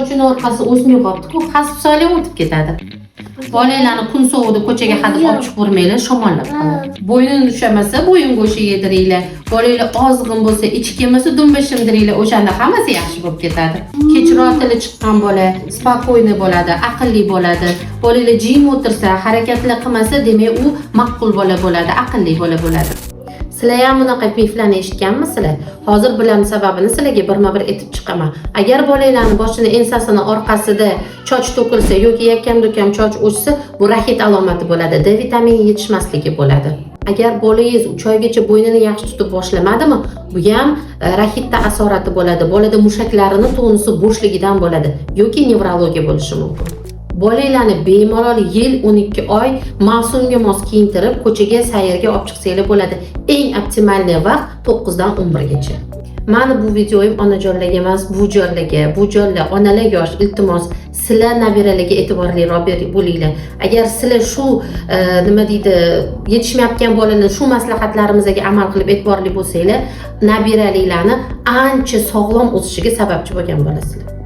sochini orqasi o'smay qolibdi-ku, hasib soling o'tib ketadi. Bolalarni kun sovug'ida ko'chaga hadib olib chiqib o'rmanglar, shamollab qoladi. Bo'ynini ushlamasa, bo'yin go'shti yediringlar. Bolalar ozg'in bo'lsa, ichki yemasa, dumba shimdiringlar. O'shanda hammasi yaxshi bo'lib ketadi. Kechroq tili chiqqan bola spokойный bo'ladi, aqlli bo'ladi. Bolalar jim o'tirsa, harakatlar qilmasa, demak u ma'qul bola bo'ladi, aqlli bola bo'ladi. Sizlar ham bunaqa miflarni eshitganmisizlar? Hozir bularning sababini sizlarga birma-bir aytib chiqaman. Agar bolalarning boshini, ensasini orqasida choch to'kilsa yoki yakkam-dukkam choch o'chsa, bu rahit alomati bo'ladi, D vitamini yetishmasligi bo'ladi. Agar bolangiz 3 oygacha bo'ynini yaxshi tutib boshlamadimi, bu ham rahitda asorati bo'ladi. Bolada mushaklarini tonusi bo'shligidan bo'ladi yoki nevrologiya bo'lishi mumkin. Bolalarni bemalol yil 12 oy mavsumga mos kiyintirib, ko'chaga sayrga olib chiqsanglar bo'ladi. Eng optimal vaqt 9 dan 11 gacha. Mana bu videoyim onajonlarga emas, bujonlar, onalar yosh, iltimos, sizlar nabiralarga e'tiborliroq bo'linglar. Agar sizlar shu nima deydi, yetishmayotgan bolalar shu maslahatlarimizga amal qilib e'tiborli bo'lsanglar, nabiralarni ancha sog'lom o'sishiga sababchi bo'lgan bo'lasizlar.